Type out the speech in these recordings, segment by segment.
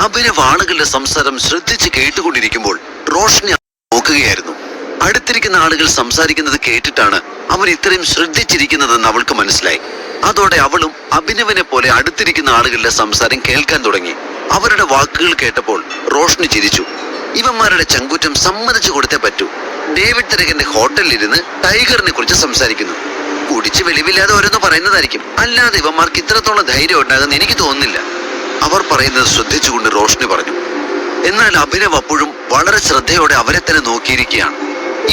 അഭിനവ് ആളുകളുടെ സംസാരം ശ്രദ്ധിച്ച് കേട്ടുകൊണ്ടിരിക്കുമ്പോൾ റോഷ്നി നോക്കുകയായിരുന്നു. അടുത്തിരിക്കുന്ന ആളുകൾ സംസാരിക്കുന്നത് കേട്ടിട്ടാണ് അവൻ ഇത്രയും ശ്രദ്ധിച്ചിരിക്കുന്നതെന്ന് അവൾക്ക് മനസ്സിലായി. അതോടെ അവളും അഭിനവിനെ പോലെ അടുത്തിരിക്കുന്ന ആളുകളുടെ സംസാരം കേൾക്കാൻ തുടങ്ങി. അവരുടെ വാക്കുകൾ കേട്ടപ്പോൾ റോഷ്നി ചിരിച്ചു. ഇവന്മാരുടെ ചങ്കൂറ്റം സമ്മതിച്ചു കൊടുത്തേ പറ്റൂ. ഡേവിഡ് തിരകന്റെ ഹോട്ടലിലിരുന്ന് ടൈഗറിനെ കുറിച്ച് സംസാരിക്കുന്നു. കുടിച്ച് വെളിവില്ലാതെ ഓരോന്ന് പറയുന്നതായിരിക്കും, അല്ലാതെ ഇവന്മാർക്ക് ഇത്രത്തോളം ധൈര്യം ഉണ്ടാകുന്ന എനിക്ക് തോന്നുന്നില്ല. അവർ പറയുന്നത് ശ്രദ്ധിച്ചുകൊണ്ട് റോഷ്നി പറഞ്ഞു. എന്നാൽ അഭിനവ് അപ്പോഴും വളരെ ശ്രദ്ധയോടെ അവരെ തന്നെ നോക്കിയിരിക്കുകയാണ്.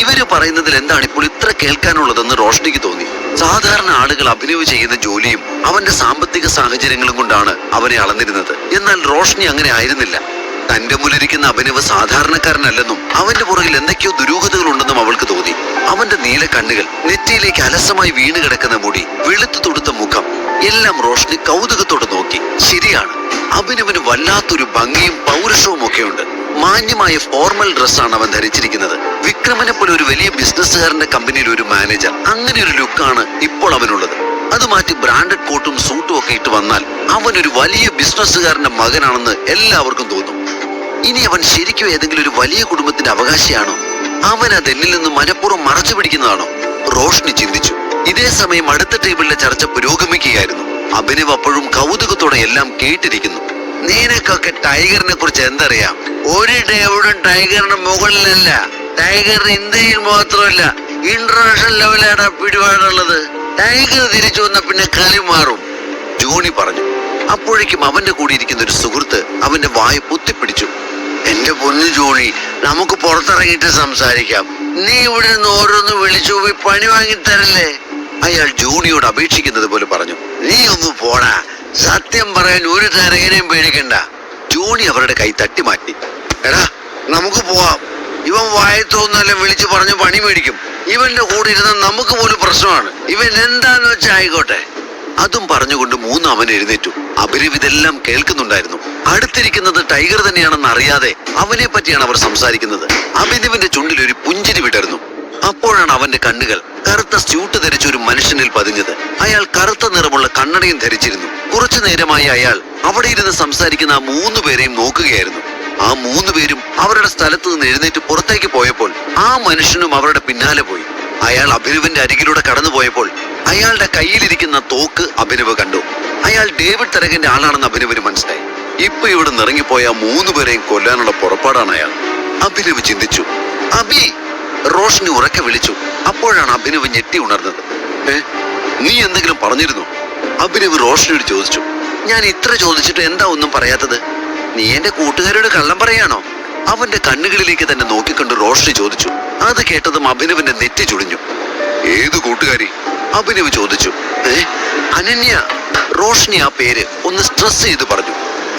ഇവര് പറയുന്നതിൽ എന്താണ് ഇപ്പോൾ ഇത്ര കേൾക്കാനുള്ളതെന്ന് റോഷ്നിക്ക് തോന്നി. സാധാരണ ആളുകൾ അഭിനവ് ചെയ്യുന്ന ജോലിയും അവന്റെ സാമ്പത്തിക സാഹചര്യങ്ങളും കൊണ്ടാണ് അവനെ അളന്നിരുന്നത്. എന്നാൽ റോഷ്നി അങ്ങനെ ആയിരുന്നില്ല. തന്റെ മുന്നിലിരിക്കുന്ന അഭിനവ് സാധാരണക്കാരനല്ലെന്നും അവന്റെ പുറകിൽ എന്തൊക്കെയോ ദുരൂഹതകൾ ഉണ്ടെന്നും അവൾക്ക് തോന്നി. അവന്റെ നീല കണ്ണുകൾ, നെറ്റിയിലേക്ക് അലസമായി വീണ് കിടക്കുന്ന മുടി, വെളുത്തു തൊടുത്ത മുഖം, എല്ലാം റോഷ്നി കൗതുകത്തോടെ നോക്കി. ശരിയാണ്, അഭിനവിന് വല്ലാത്തൊരു ഭംഗിയും പൗരുഷവും ഒക്കെയുണ്ട്. മാന്യമായ ഫോർമൽ ഡ്രസ്സാണ് അവൻ ധരിച്ചിരിക്കുന്നത്. വിക്രമനെ പോലെ ഒരു വലിയ ബിസിനസ്സുകാരന്റെ കമ്പനിയിൽ ഒരു മാനേജർ, അങ്ങനെ ഒരു ലുക്കാണ് ഇപ്പോൾ അവനുള്ളത്. അത് മാറ്റി ബ്രാൻഡഡ് കോട്ടും സൂട്ടും ഒക്കെ ഇട്ട് വന്നാൽ അവനൊരു വലിയ ബിസിനസ്സുകാരന്റെ മകനാണെന്ന് എല്ലാവർക്കും തോന്നും. ഇനി അവൻ ശരിക്കും ഏതെങ്കിലും ഒരു വലിയ കുടുംബത്തിന്റെ അവകാശിയാണോ? അവൻ അതെന്നിൽ നിന്ന് മനഃപൂർവ്വം മറച്ചു പിടിക്കുന്നതാണോ? റോഷ്നി ചിന്തിച്ചു. ഇതേ സമയം അടുത്ത ടേബിളിലെ ചർച്ച പുരോഗമിക്കുകയായിരുന്നു. അഭിനവ് അപ്പോഴും കൗതുകത്തോടെ എല്ലാം കേട്ടിരിക്കുന്നു. നിനക്കൊക്കെ ടൈഗറിനെ കുറിച്ച് എന്തറിയാം? ഒരു ഡേവിഡും ടൈഗറിന് മുകളിലല്ല. ടൈഗർ ഇന്ത്യയിൽ മാത്രമല്ല, ഇന്റർനാഷണൽ ലെവലാണ് പിടിപാടുള്ളത്. ടൈഗർ തിരിച്ചു വന്ന പിന്നെ കളി മാറും, ജോണി പറഞ്ഞു. അപ്പോഴേക്കും അവന്റെ കൂടെ ഇരിക്കുന്ന ഒരു സുഹൃത്ത് അവന്റെ വായ പൊത്തിപ്പിടിച്ചു. എന്റെ പൊന്നു ജോണി, നമുക്ക് പുറത്തിറങ്ങിയിട്ട് സംസാരിക്കാം. നീ ഇവിടെ നിന്ന് ഓരോന്ന് വിളിച്ചു പോയി പണി വാങ്ങിത്തരല്ലേ? അയാൾ ജോണിയോട് അപേക്ഷിക്കുന്നത് പോലെ പറഞ്ഞു. നീ ഒന്ന് പോടാ, സത്യം പറയാൻ ഒരു തരകനെയും പേടിക്കണ്ട. ജോണി അവരുടെ കൈ തട്ടി മാറ്റി. എടാ, നമുക്ക് പോവാം. ഇവൻ വായത്തോന്നല്ല വിളിച്ചു പറഞ്ഞു പണി മേടിക്കും. ഇവന്റെ കൂടെ ഇരുന്ന നമുക്ക് പോലും പ്രശ്നമാണ്. ഇവൻ എന്താന്ന് വെച്ചാൽ ആയിക്കോട്ടെ. അതും പറഞ്ഞുകൊണ്ട് മൂന്ന് അവൻ എഴുന്നേറ്റു. അഭിനവ് ഇതെല്ലാം കേൾക്കുന്നുണ്ടായിരുന്നു. അടുത്തിരിക്കുന്നത് ടൈഗർ തന്നെയാണെന്ന് അറിയാതെ അവനെ പറ്റിയാണ് അവർ സംസാരിക്കുന്നത്. അഭിനവിന്റെ ചുണ്ടിൽ ഒരു പുഞ്ചിരി വിടർന്നു. അപ്പോഴാണ് അവന്റെ കണ്ണുകൾ കറുത്ത സ്യൂട്ട് ധരിച്ച ഒരു മനുഷ്യനിൽ പതിഞ്ഞത്. അയാൾ കറുത്ത നിറമുള്ള കണ്ണടയും ധരിച്ചിരുന്നു. കുറച്ചു നേരമായി അയാൾ അവിടെ ഇരുന്ന് സംസാരിക്കുന്ന ആ മൂന്ന് പേരെയും നോക്കുകയായിരുന്നു. ആ മൂന്ന് പേരും അവരുടെ സ്ഥലത്ത് നിന്ന് എഴുന്നേറ്റ് പുറത്തേക്ക് പോയപ്പോൾ ആ മനുഷ്യനും അവരുടെ പിന്നാലെ പോയി. അയാൾ അഭിനവിന്റെ അരികിലൂടെ കടന്നു പോയപ്പോൾ അയാളുടെ കയ്യിലിരിക്കുന്ന തോക്ക് അഭിനവ് കണ്ടു. അയാൾ ഡേവിഡ് തിരകന്റെ ആളാണെന്ന് അഭിനവിന് മനസ്സിലായി. ഇപ്പൊ ഇവിടെ നിറങ്ങിപ്പോയ മൂന്ന് പേരെയും കൊല്ലാനുള്ള പുറപ്പാടാണ് അയാൾ. അഭിനവ് ചിന്തിച്ചു. അഭി, റോഷ്നി ഉറക്കെ വിളിച്ചു. അപ്പോഴാണ് അഭിനവ് ഞെട്ടി ഉണർന്നത്. നീ എന്തെങ്കിലും പറഞ്ഞിരുന്നു? അഭിനവ് റോഷ്നിയോട് ചോദിച്ചു. ഞാൻ ഇത്ര ചോദിച്ചിട്ട് എന്താ ഒന്നും പറയാത്തത്? നീ എന്റെ കൂട്ടുകാരോട് കള്ളം പറയാണോ? അവന്റെ കണ്ണുകളിലേക്ക് തന്നെ നോക്കിക്കൊണ്ട് റോഷ്നി ചോദിച്ചു. അത് കേട്ടതും അഭിനവിന്റെ നെറ്റി ചുളിഞ്ഞു. ഏത് കൂട്ടുകാരി? അഭിനവ് ചോദിച്ചു. അനന്യ. റോഷ്നി ആ പേര് ഒന്ന് സ്ട്രെസ് ചെയ്ത് പറഞ്ഞു.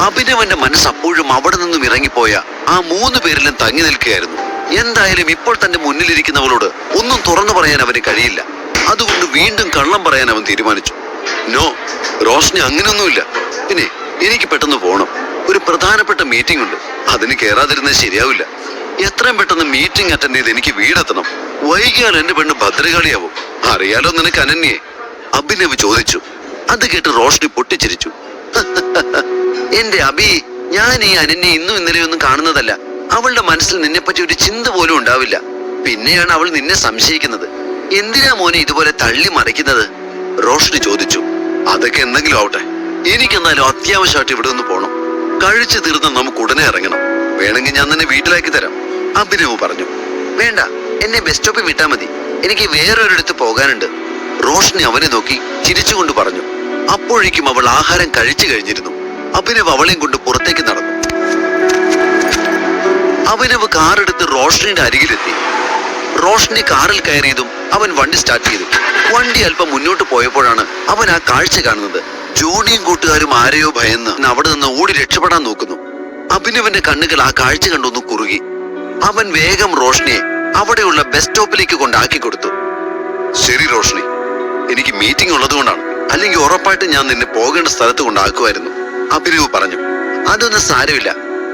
അഭിനവന്റെ മനസ്സ് അപ്പോഴും അവിടെ നിന്നും ഇറങ്ങിപ്പോയ ആ മൂന്ന് പേരിലും തങ്ങി നിൽക്കുകയായിരുന്നു. എന്തായാലും ഇപ്പോൾ തന്റെ മുന്നിലിരിക്കുന്നവളോട് ഒന്നും തുറന്നു പറയാൻ അവന് കഴിയില്ല. അതുകൊണ്ട് വീണ്ടും കള്ളം പറയാൻ അവൻ തീരുമാനിച്ചു. നോ റോഷ്നി, അങ്ങനെയൊന്നുമില്ല. പിന്നെ എനിക്ക് പെട്ടെന്ന് പോകണം. ഒരു പ്രധാനപ്പെട്ട മീറ്റിംഗ് ഉണ്ട്. അതിന് കയറാതിരുന്നത് ശരിയാവില്ല. എത്രയും പെട്ടെന്ന് മീറ്റിംഗ് അറ്റൻഡ് ചെയ്ത് എനിക്ക് വീടെത്തണം. വൈകിയാൽ എന്റെ പെണ്ണ് ഭദ്രകാളിയാവും. അറിയാലോ നിനക്ക് അനന്യെ? അഭിനവ് ചോദിച്ചു. അത് കേട്ട് റോഷ്നി പൊട്ടിച്ചിരിച്ചു. എന്റെ അഭി, ഞാൻ ഈ അനന്യെ ഇന്നും ഇന്നലെയൊന്നും കാണുന്നതല്ല. അവളുടെ മനസ്സിൽ നിന്നെ പറ്റി ഒരു ചിന്ത പോലും ഉണ്ടാവില്ല. പിന്നെയാണ് അവൾ നിന്നെ സംശയിക്കുന്നത്. എന്തിനാ മോനെ ഇതുപോലെ തള്ളി മറിക്കുന്നത്? റോഷ്നി ചോദിച്ചു. അതൊക്കെ എന്തെങ്കിലും ആവട്ടെ, എനിക്കെന്നാലും അത്യാവശ്യമായിട്ട് ഇവിടെ നിന്ന് പോണം. കഴിച്ചു തീർന്ന് നമുക്ക് ഉടനെ ഇറങ്ങണം. വേണമെങ്കിൽ ഞാൻ തന്നെ വീട്ടിലാക്കി തരാം, അഭിനവ് പറഞ്ഞു. വേണ്ട, എന്നെ ബസ് സ്റ്റോപ്പിൽ വിട്ടാ മതി. എനിക്ക് വേറൊരിടത്ത് പോകാനുണ്ട്. റോഷ്നി അവനെ നോക്കി ചിരിച്ചുകൊണ്ട് പറഞ്ഞു. അപ്പോഴേക്കും അവൾ ആഹാരം കഴിച്ചു കഴിഞ്ഞിരുന്നു. അഭിനവ് അവളെയും കൊണ്ട് പുറത്തേക്ക് നടന്നു. അഭിനവ് കാറെടുത്ത് റോഷ്നിയുടെ അരികിലെത്തി. റോഷ്നി കാറിൽ കയറിയതും അവൻ വണ്ടി സ്റ്റാർട്ട് ചെയ്തു. വണ്ടി അല്പം മുന്നോട്ട് പോയപ്പോഴാണ് അവൻ ആ കാഴ്ച കാണുന്നത്. ജോണിയും കൂട്ടുകാരും ആരെയോ ഭയന്ന് അവിടെ നിന്ന് ഓടി രക്ഷപ്പെടാൻ നോക്കുന്നു. അഭിനവിന്റെ കണ്ണുകൾ ആ കാഴ്ച കണ്ടൊന്ന് കുറുകി. അവൻ വേഗം റോഷ്നിയെ അവിടെയുള്ള ബസ് സ്റ്റോപ്പിലേക്ക് കൊണ്ടാക്കി കൊടുത്തു. ശരി റോഷ്നി, എനിക്ക് മീറ്റിംഗ് ഉള്ളതുകൊണ്ടാണ്. അല്ലെങ്കിൽ ഉറപ്പായിട്ട് ഞാൻ നിന്നെ പോകേണ്ട സ്ഥലത്ത് കൊണ്ടാക്കുമായിരുന്നു, അഭിനവ് പറഞ്ഞു. അതൊന്നും സാരമില്ല.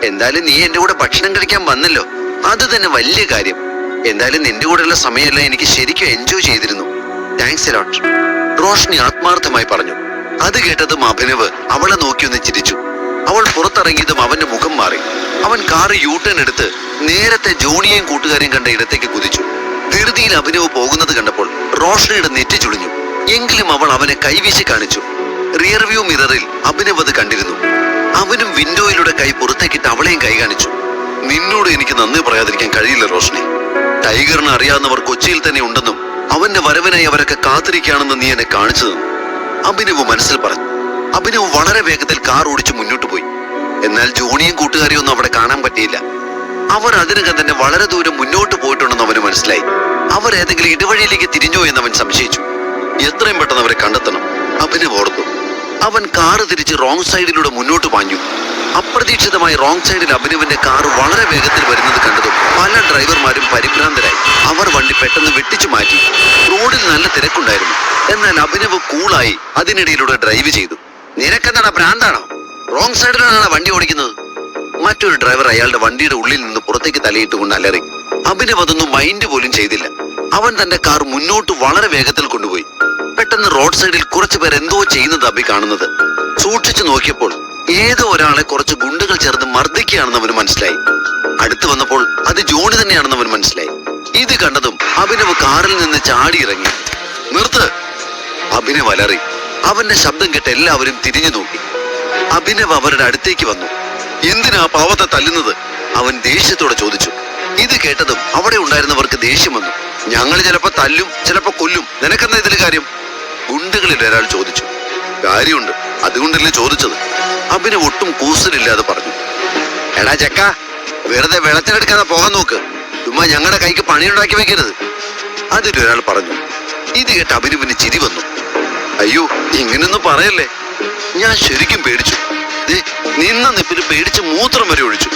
എന്തായാലും നീ എന്റെ കൂടെ ഭക്ഷണം കഴിക്കാൻ വന്നല്ലോ, അത് തന്നെ വലിയ കാര്യം. എന്തായാലും നിന്റെ കൂടെയുള്ള സമയമെല്ലാം എനിക്ക് ശരിക്കും എൻജോയ് ചെയ്തിരുന്നു. താങ്ക്സ് എ ലോട്ട്, റോഷ്നി ആത്മാർത്ഥമായി പറഞ്ഞു. അത് കേട്ടതും അഭിനവ് അവളെ നോക്കിയൊന്ന് ചിരിച്ചു. അവൾ പുറത്തിറങ്ങിയതും അവന്റെ മുഖം മാറി. അവൻ കാറ് യൂട്ടേൺ എടുത്ത് നേരത്തെ ജോണിയെയും കൂട്ടുകാരെയും കണ്ട ഇടത്തേക്ക് കുതിച്ചു. ധൃതിയിൽ അഭിനവ് പോകുന്നത് കണ്ടപ്പോൾ റോഷ്നിയുടെ നെറ്റി ചുളിഞ്ഞു. എങ്കിലും അവൾ അവനെ കൈവീശി കാണിച്ചു. റിയർവ്യൂ മിററിൽ അഭിനവ് അത് കണ്ടിരുന്നു. അവനും വിൻഡോയിലൂടെ കൈ പുറത്തേക്കിട്ട് അവളെയും കൈ കാണിച്ചു. നിന്നോട് എനിക്ക് നന്ദി പറയാതിരിക്കാൻ കഴിയില്ല റോഷ്നി. ടൈഗറിനെ അറിയാവുന്നവർ കൊച്ചിയിൽ തന്നെ ഉണ്ടെന്നും അവന്റെ വരവിനായി അവരൊക്കെ കാത്തിരിക്കുകയാണെന്ന് നീ എന്നെ കാണിച്ചു തന്നു, അഭിനവ് മനസ്സിൽ പറഞ്ഞു. അഭിനവ് വളരെ വേഗത്തിൽ കാർ ഓടിച്ചു മുന്നോട്ട് പോയി. എന്നാൽ ജോണിയും കൂട്ടുകാരെയും ഒന്നും അവിടെ കാണാൻ പറ്റിയില്ല. അവർ അതിനകം തന്നെ വളരെ ദൂരം മുന്നോട്ട് പോയിട്ടുണ്ടെന്ന് അവന് മനസ്സിലായി. അവർ ഏതെങ്കിലും ഇടവഴിയിലേക്ക് തിരിഞ്ഞോ എന്ന് അവൻ സംശയിച്ചു. എത്രയും പെട്ടെന്ന് അവരെ കണ്ടെത്തണം അഭിനവ് ഓർത്തു. അവൻ കാറ് തിരിച്ച് റോങ് സൈഡിലൂടെ മുന്നോട്ട് പാഞ്ഞു. അപ്രതീക്ഷിതമായി റോങ് സൈഡിൽ അഭിനവിന്റെ കാറ് വളരെ വേഗത്തിൽ വരുന്നത് കണ്ടതും പല ഡ്രൈവർമാരും പരിഭ്രാന്തരായി. അവർ വണ്ടി പെട്ടെന്ന് വെട്ടിച്ചു മാറ്റി. റോഡിൽ നല്ല തിരക്കുണ്ടായിരുന്നു. എന്നാൽ അഭിനവ് കൂളായി അതിനിടയിലൂടെ ഡ്രൈവ് ചെയ്തു. നിനക്കെന്താണ്, ഭ്രാന്താണോ? റോങ് സൈഡിലാണ് വണ്ടി ഓടിക്കുന്നത്. മറ്റൊരു ഡ്രൈവർ അയാളുടെ വണ്ടിയുടെ ഉള്ളിൽ നിന്ന് പുറത്തേക്ക് തലയിട്ടുകൊണ്ട് അലറി. അഭിനവ് അതൊന്നും മൈൻഡ് പോലും ചെയ്തില്ല. അവൻ തന്റെ കാർ മുന്നോട്ട് വളരെ വേഗത്തിൽ കൊണ്ടുപോയി. പെട്ടെന്ന് റോഡ് സൈഡിൽ കുറച്ചു പേർ എന്തോ ചെയ്യുന്നത് അഭി കാണുന്നത്. സൂക്ഷിച്ചു നോക്കിയപ്പോൾ ഏതോ ഒരാളെ കുറച്ച് ഗുണ്ടകൾ ചേർന്ന് മർദ്ദിക്കുകയാണെന്ന് അവന് മനസ്സിലായി. അടുത്ത് വന്നപ്പോൾ അത് ജോണി തന്നെയാണെന്ന് അവന് മനസ്സിലായി. ഇത് കണ്ടതും അഭിനവ് കാറിൽ നിന്ന് ചാടി ഇറങ്ങി. നിർത്ത്, അഭിനവ് അലറി. അവന്റെ ശബ്ദം കേട്ട് എല്ലാവരും തിരിഞ്ഞു നോക്കി. അഭിനവ് അവരുടെ അടുത്തേക്ക് വന്നു. എന്തിനാ പാവത്തെ തല്ലുന്നത്? അവൻ ദേഷ്യത്തോടെ ചോദിച്ചു. ഇത് കേട്ടതും അവിടെ ഉണ്ടായിരുന്നവർക്ക് ദേഷ്യം വന്നു. ഞങ്ങൾ ചിലപ്പോ തല്ലും, ചിലപ്പോ കൊല്ലും, നിനക്കെന്താ ഇതിൽ കാര്യം? ഗുണ്ടകളിൽ ഒരാൾ ചോദിച്ചു. കാര്യമുണ്ട്, അതുകൊണ്ടല്ലേ ചോദിച്ചത്, അഭിനവ് ഒട്ടും കൂസലില്ലാതെ പറഞ്ഞു. എടാ ചെക്ക, വെറുതെ വെള്ളത്തിനെടുക്കാതെ പോകാൻ നോക്ക്. ചുമ്മാ ഞങ്ങളുടെ കൈക്ക് പണിയുണ്ടാക്കി വെക്കരുത്, അതിലൊരാൾ പറഞ്ഞു. ഇത് കേട്ട് അഭിനവിന് ചിരി വന്നു. അയ്യോ, ഇങ്ങനൊന്നും പറയല്ലേ, ഞാൻ ശരിക്കും പേടിച്ചു. നിന്ന നിപ്പിന് പേടിച്ച് മൂത്രം വരെ ഒഴിച്ചു,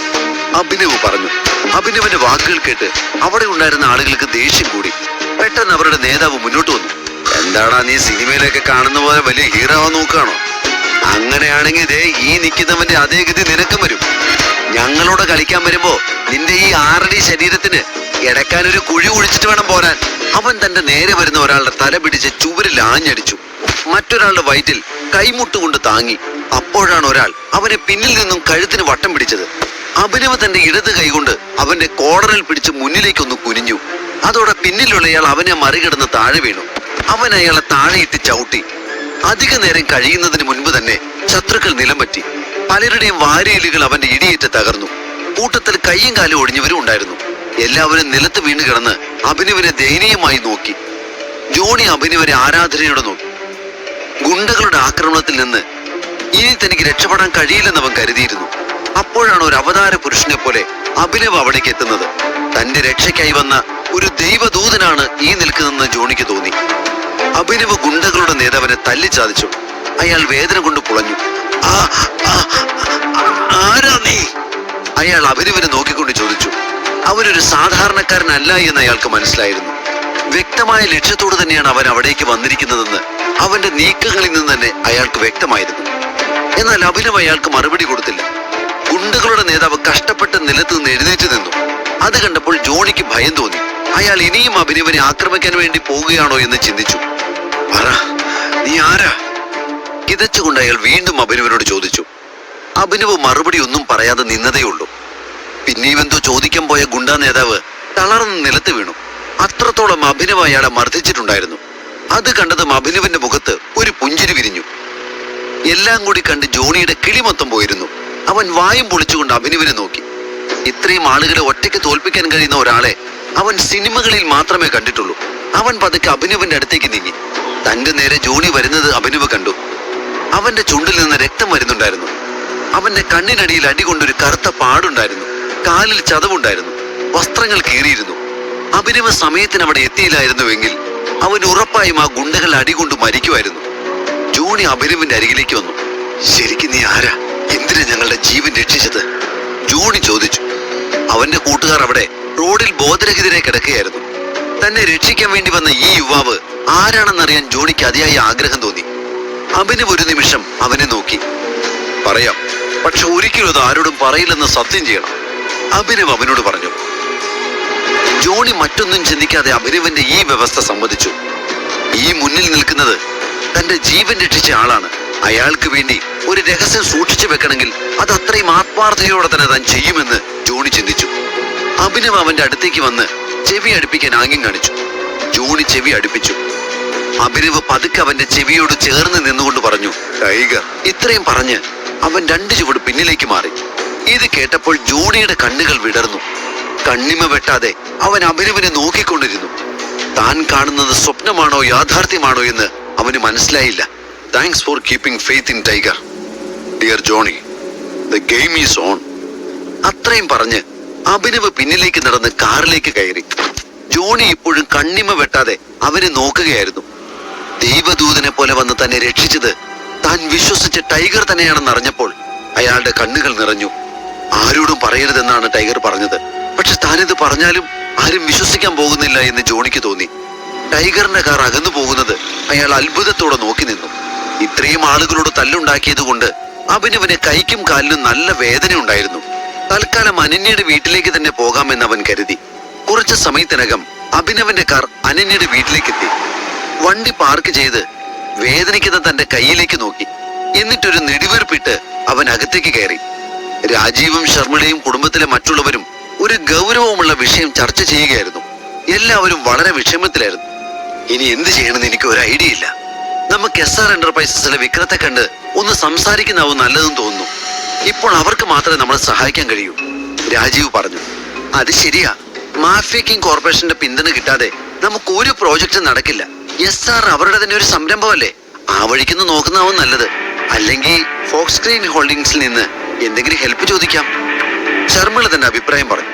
അഭിനവ് പറഞ്ഞു. അഭിനവിന്റെ വാക്കുകൾ കേട്ട് അവിടെ ഉണ്ടായിരുന്ന ആളുകൾക്ക് ദേഷ്യം കൂടി. പെട്ടെന്ന് അവരുടെ നേതാവ് മുന്നോട്ട് വന്നു. എന്താടാ, നീ സിനിമയിലൊക്കെ കാണുന്ന പോലെ വലിയ ഹീറോ ആവാൻ നോക്കുകയാണോ? അങ്ങനെയാണെങ്കിൽ ഈ നിൽക്കുന്നവന്റെ അതേ ഗതി നിനക്കും വരും. ഞങ്ങളോട് കളിക്കാൻ വരുമ്പോ നിന്റെ ഈ 6 ശരീരത്തിന് കിടക്കാനൊരു കുഴി കുഴിച്ചിട്ട് വേണം പോരാൻ. അവൻ തന്റെ നേരെ വരുന്ന ഒരാളുടെ തല പിടിച്ച് ചുവരിൽ ആഞ്ഞടിച്ചു. മറ്റൊരാളുടെ വയറ്റിൽ കൈമുട്ടുകൊണ്ട് താങ്ങി. അപ്പോഴാണ് ഒരാൾ അവനെ പിന്നിൽ നിന്നും കഴുത്തിന് വട്ടം പിടിച്ചത്. അഭിനവ് തന്റെ ഇടത് കൈകൊണ്ട് അവന്റെ കോളറിൽ പിടിച്ച് മുന്നിലേക്കൊന്ന് കുനിഞ്ഞു. അതോടെ പിന്നിലുള്ളയാൾ അവനെ മറികടന്ന് താഴെ വീണു. അവൻ അയാളെ താഴെയിട്ട് ചവിട്ടി. അധിക നേരം കഴിയുന്നതിന് മുൻപ് തന്നെ ശത്രുക്കൾ നിലം പറ്റി. പലരുടെയും വാരിയലുകൾ അവന്റെ ഇടിയേറ്റ് തകർന്നു. കൂട്ടത്തിൽ കയ്യും കാലും ഒടിഞ്ഞവരും ഉണ്ടായിരുന്നു. എല്ലാവരും നിലത്ത് വീണ് കിടന്ന് അഭിനവിനെ ദയനീയമായി നോക്കി. ജോണി അഭിനവിനെ ആരാധനയോടെ നോക്കി. ഗുണ്ടകളുടെ ആക്രമണത്തിൽ നിന്ന് ഇനി തനിക്ക് രക്ഷപ്പെടാൻ കഴിയില്ലെന്ന് അവൻ കരുതിയിരുന്നു. അപ്പോഴാണ് ഒരു അവതാര പുരുഷനെ പോലെ അഭിനവ് അവിടേക്ക് എത്തുന്നത്. തന്റെ രക്ഷയ്ക്കായി വന്ന ഒരു ദൈവദൂതനാണ് ഈ നിൽക്കുന്നതെന്ന് ജോണിക്ക് തോന്നി. അഭിനവ് ഗുണ്ടകളുടെ നേതാവിനെ തല്ലിച്ചാതിച്ചു. അയാൾ വേദന കൊണ്ട് പുളഞ്ഞു. ആരാ നീ? അയാൾ അഭിനവിനെ നോക്കിക്കൊണ്ട് ചോദിച്ചു. അവനൊരു സാധാരണക്കാരനല്ല എന്ന് അയാൾക്ക് മനസ്സിലായിരുന്നു. വ്യക്തമായ ലക്ഷ്യത്തോട് തന്നെയാണ് അവൻ അവിടേക്ക് വന്നിരിക്കുന്നതെന്ന് അവന്റെ നീക്കങ്ങളിൽ നിന്ന് തന്നെ അയാൾക്ക് വ്യക്തമായിരുന്നു. എന്നാൽ അഭിനവ് അയാൾക്ക് മറുപടി കൊടുത്തില്ല. ഗുണ്ടകളുടെ നേതാവ് കഷ്ടപ്പെട്ട് നിലത്ത് നിന്ന് എഴുന്നേറ്റ് നിന്നു. അത് കണ്ടപ്പോൾ ജോണിക്ക് ഭയം തോന്നി. അയാൾ ഇനിയും അഭിനവിനെ ആക്രമിക്കാൻ വേണ്ടി പോവുകയാണോ എന്ന് ചിന്തിച്ചു. പറ, നീ ആരാ? കിതച്ചുകൊണ്ട് അയാൾ വീണ്ടും അഭിനവിനോട് ചോദിച്ചു. അഭിനവ് മറുപടി ഒന്നും പറയാതെ നിന്നതേയുള്ളൂ. പിന്നെയും എന്തോ ചോദിക്കാൻ പോയ ഗുണ്ടാ നേതാവ് തളർന്ന് നിലത്ത് വീണു. അത്രത്തോളം അഭിനവ് അയാളെ മർദ്ദിച്ചിട്ടുണ്ടായിരുന്നു. അത് കണ്ടതും അഭിനവിന്റെ മുഖത്ത് ഒരു പുഞ്ചിരി വിരിഞ്ഞു. എല്ലാം കൂടി കണ്ട് ജോണിയുടെ കിളി മൊത്തം പോയിരുന്നു. അവൻ വായും പൊളിച്ചുകൊണ്ട് അഭിനവിനെ നോക്കി. ഇത്രയും ആളുകളെ ഒറ്റയ്ക്ക് തോൽപ്പിക്കാൻ കഴിയുന്ന ഒരാളെ അവൻ സിനിമകളിൽ മാത്രമേ കണ്ടിട്ടുള്ളൂ. അവൻ പതുക്കെ അഭിനവിന്റെ അടുത്തേക്ക് നീങ്ങി. തന്റെ നേരെ ജോണി വരുന്നത് അഭിനവ് കണ്ടു. അവന്റെ ചുണ്ടിൽ നിന്ന് രക്തം വരുന്നുണ്ടായിരുന്നു. അവന്റെ കണ്ണിനടിയിൽ അടികൊണ്ടൊരു കറുത്ത പാടുണ്ടായിരുന്നു. കാലിൽ ചതവുണ്ടായിരുന്നു. വസ്ത്രങ്ങൾ കീറിയിരുന്നു. അഭിനവ് സമയത്തിന് അവിടെ എത്തിയില്ലായിരുന്നുവെങ്കിൽ അവൻ ഉറപ്പായും ആ ഗുണ്ടകൾ അടികൊണ്ട് മരിക്കുമായിരുന്നു. ജോണി അഭിനവിന്റെ അരികിലേക്ക് വന്നു. ശരിക്കും നീ ആരാ? എന്തിനാ ഞങ്ങളുടെ ജീവൻ രക്ഷിച്ചത്? ജോണി ചോദിച്ചു. അവന്റെ കൂട്ടുകാർ അവിടെ റോഡിൽ ബോധരഹിതരെ കിടക്കുകയായിരുന്നു. തന്നെ രക്ഷിക്കാൻ വേണ്ടി വന്ന ഈ യുവാവ് ആരാണെന്നറിയാൻ ജോണിക്ക് അതിയായ ആഗ്രഹം തോന്നി. അഭിനവ് ഒരു നിമിഷം അവനെ നോക്കി. പറയാം, പക്ഷെ ഒരിക്കലും അത് ആരോടും പറയില്ലെന്ന് സത്യം ചെയ്യണം, അഭിനവ് അവനോട് പറഞ്ഞു. ജോണി മറ്റൊന്നും ചിന്തിക്കാതെ അഭിനവിന്റെ ഈ വ്യവസ്ഥ സമ്മതിച്ചു. ഈ മുന്നിൽ നിൽക്കുന്നത് തന്റെ ജീവൻ രക്ഷിച്ച ആളാണ്. അയാൾക്ക് വേണ്ടി ഒരു രഹസ്യം സൂക്ഷിച്ചു വെക്കണമെങ്കിൽ അത് അത്രയും ആത്മാർത്ഥതയോടെ തന്നെ താൻ ചെയ്യുമെന്ന് ജോണി ചിന്തിച്ചു. അഭിനവ് അവന്റെ അടുത്തേക്ക് വന്ന് ചെവി അടുപ്പിക്കാൻ ആംഗ്യം കാണിച്ചു. ജോണി ചെവി അടുപ്പിച്ചു. അഭിനവ് പതുക്കെ അവന്റെ ചെവിയോട് ചേർന്ന് നിന്നുകൊണ്ട് പറഞ്ഞു, ടൈഗർ. ഇത്രയും പറഞ്ഞ് അവൻ 2 ചുവട് പിന്നിലേക്ക് മാറി. ഇത് കേട്ടപ്പോൾ ജോണിയുടെ കണ്ണുകൾ വിടർന്നു. കണ്ണിമ വെട്ടാതെ അവൻ അഭിനവിനെ നോക്കിക്കൊണ്ടിരുന്നു. താൻ കാണുന്നത് സ്വപ്നമാണോ യാഥാർത്ഥ്യമാണോ എന്ന് അവന് മനസ്സിലായില്ല. Thanks for keeping faith in Tiger, dear Johnny. The game is on. അത്രയും പറഞ്ഞ് അഭിനവ് പിന്നിലേക്ക് നടന്ന് കാറിലേക്ക് കയറി. ജോണി ഇപ്പോഴും കണ്ണിമ വെട്ടാതെ അവനെ നോക്കുകയായിരുന്നു. ദൈവദൂതനെ പോലെ വന്ന് തന്നെ രക്ഷിച്ചത് താൻ വിശ്വസിച്ച ടൈഗർ തന്നെയാണെന്ന് അറിഞ്ഞപ്പോൾ അയാളുടെ കണ്ണുകൾ നിറഞ്ഞു. ആരോടും പറയരുതെന്നാണ് ടൈഗർ പറഞ്ഞത്. പക്ഷെ താനിത് പറഞ്ഞാലും ആരും വിശ്വസിക്കാൻ പോകുന്നില്ല എന്ന് ജോണിക്ക് തോന്നി. ടൈഗറിന്റെ കാർ അകന്നു പോകുന്നത് അയാൾ അത്ഭുതത്തോടെ നോക്കി നിന്നു. ഇത്രയും ആളുകളോട് തല്ലുണ്ടാക്കിയത് കൊണ്ട് അഭിനവന് കൈക്കും കാലിനും നല്ല വേദന ഉണ്ടായിരുന്നു. തൽക്കാലം അനന്യയുടെ വീട്ടിലേക്ക് തന്നെ പോകാമെന്ന് അവൻ കരുതി. കുറച്ച് സമയത്തിനകം അഭിനവന്റെ കാർ അനന്യയുടെ വീട്ടിലേക്കെത്തി. വണ്ടി പാർക്ക് ചെയ്ത് വേദനിക്കുന്ന തന്റെ കൈയിലേക്ക് നോക്കി. എന്നിട്ടൊരു നെടുവീർപ്പിട്ട് അവൻ അകത്തേക്ക് കയറി. രാജീവും ശർമ്മിളയും കുടുംബത്തിലെ മറ്റുള്ളവരും ഒരു ഗൗരവമുള്ള വിഷയം ചർച്ച ചെയ്യുകയായിരുന്നു. എല്ലാവരും വളരെ വിഷമത്തിലായിരുന്നു. ഇനി എന്ത് ചെയ്യണമെന്ന് എനിക്ക് ഒരു ഐഡിയ ഇല്ല. നമുക്ക് SR എന്റർപ്രൈസസിലെ വിക്രത്തെ കണ്ട് ഒന്ന് സംസാരിക്കുന്നതാവും നല്ലതെന്ന് തോന്നുന്നു. ഇപ്പോൾ അവർക്ക് മാത്രമേ നമ്മളെ സഹായിക്കാൻ കഴിയൂ, രാജീവ് പറഞ്ഞു. അത് ശരിയാ. മാഫിയ കിങ് കോർപ്പറേഷന്റെ പിന്തുണ കിട്ടാതെ നമുക്ക് ഒരു പ്രോജക്റ്റും നടക്കില്ല. SR അവരുടെ തന്നെ ഒരു സംരംഭമല്ലേ, ആ വഴിക്കൊന്ന് നോക്കുന്നതാവും നല്ലത്. അല്ലെങ്കിൽ ഫോക്സ് സ്ക്രീൻ ഹോൾഡിംഗ്സിൽ നിന്ന് എന്തെങ്കിലും ഹെൽപ്പ് ചോദിക്കാം, ശർമ്മിള തന്റെ അഭിപ്രായം പറഞ്ഞു.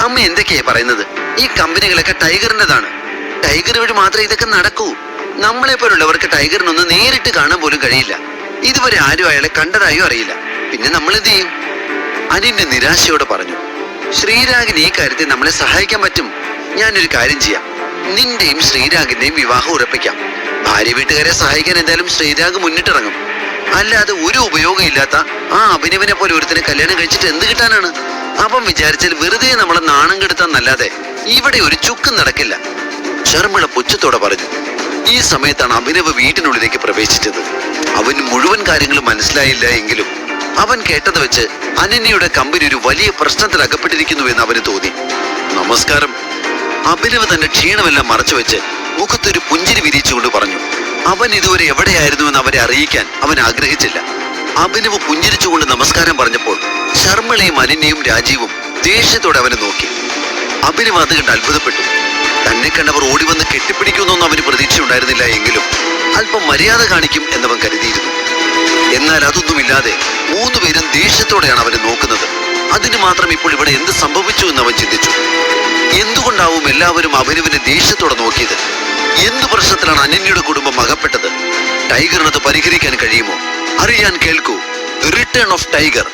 അമ്മ എന്തൊക്കെയാ പറയുന്നത്? ഈ കമ്പനികളൊക്കെ ടൈഗറിൻ്റെതാണ്. ടൈഗർ വഴി മാത്രമേ ഇതൊക്കെ നടക്കൂ. നമ്മളെ പോലുള്ളവർക്ക് ടൈഗറിനൊന്ന് നേരിട്ട് കാണാൻ പോലും കഴിയില്ല. ഇതുവരെ ആരും അയാളെ കണ്ടതായോ അറിയില്ല. പിന്നെ നമ്മൾ എന്ത് ചെയ്യും? അനിന്റെ നിരാശയോടെ പറഞ്ഞു. ശ്രീരാഗിന് ഈ കാര്യത്തിൽ നമ്മളെ സഹായിക്കാൻ പറ്റും. ഞാനൊരു കാര്യം ചെയ്യാം, നിന്റെയും ശ്രീരാഗിന്റെയും വിവാഹം ഉറപ്പിക്കാം. ഭാര്യ വീട്ടുകാരെ സഹായിക്കാൻ എന്തായാലും ശ്രീരാഗ് മുന്നിട്ടിറങ്ങും. അല്ലാതെ ഒരു ഉപയോഗം ഇല്ലാത്ത ആ അഭിനവിനെ പോലെ ഒരുത്തിനെ കല്യാണം കഴിച്ചിട്ട് എന്ത് കിട്ടാനാണ്? അവൻ വിചാരിച്ചാൽ വെറുതെ നമ്മളെ നാണം കെടുത്താന്നല്ലാതെ ഇവിടെ ഒരു ചുക്കും നടക്കില്ല, ശർമ്മിള പുച്ഛത്തോടെ പറഞ്ഞു. ഈ സമയത്താണ് അഭിനവ് വീട്ടിനുള്ളിലേക്ക് പ്രവേശിച്ചത്. അവന് മുഴുവൻ കാര്യങ്ങളും മനസ്സിലായില്ല എങ്കിലും അവൻ കേട്ടത് വെച്ച് അനന്യയുടെ കമ്പനി ഒരു വലിയ പ്രശ്നത്തിൽ അകപ്പെട്ടിരിക്കുന്നു എന്ന് അവന് തോന്നി. നമസ്കാരം. അഭിനവ് തന്റെ ക്ഷീണമെല്ലാം മറച്ചുവെച്ച് മുഖത്തൊരു പുഞ്ചിരി വിരിച്ചുകൊണ്ട് പറഞ്ഞു. അവൻ ഇതുവരെ എവിടെയായിരുന്നു എന്ന് അവരെ അറിയിക്കാൻ അവൻ ആഗ്രഹിച്ചില്ല. അഭിനവ് പുഞ്ചിരിച്ചുകൊണ്ട് നമസ്കാരം പറഞ്ഞപ്പോൾ ശർമ്മിളയും അനന്യയും രാജീവും ദേഷ്യത്തോടെ അവനെ നോക്കി. അഭിനവ് അത് കണ്ട് അത്ഭുതപ്പെട്ടു. തന്നെ കണ്ടവർ ഓടി വന്ന് കെട്ടിപ്പിടിക്കുമെന്നൊന്നും അവന് പ്രതീക്ഷ ഉണ്ടായിരുന്നില്ല എങ്കിലും അല്പം മര്യാദ കാണിക്കും എന്നവൻ കരുതിയിരുന്നു. എന്നാൽ അതൊന്നുമില്ലാതെ 3 പേരും ദേഷ്യത്തോടെയാണ് അവനെ നോക്കുന്നത്. അതിന് മാത്രം ഇപ്പോൾ ഇവിടെ എന്ത് സംഭവിച്ചു എന്ന് അവൻ ചിന്തിച്ചു. എന്തുകൊണ്ടാവും എല്ലാവരും അഭിനവിനെ ദേഷ്യത്തോടെ നോക്കിയത്? എന്തു പ്രശ്നത്തിലാണ് അനന്യയുടെ കുടുംബം അകപ്പെട്ടത്? ടൈഗറിനത് പരിഹരിക്കാൻ കഴിയുമോ? അറിയാൻ കേൾക്കൂ, ദി റിട്ടേൺ ഓഫ് ടൈഗർ.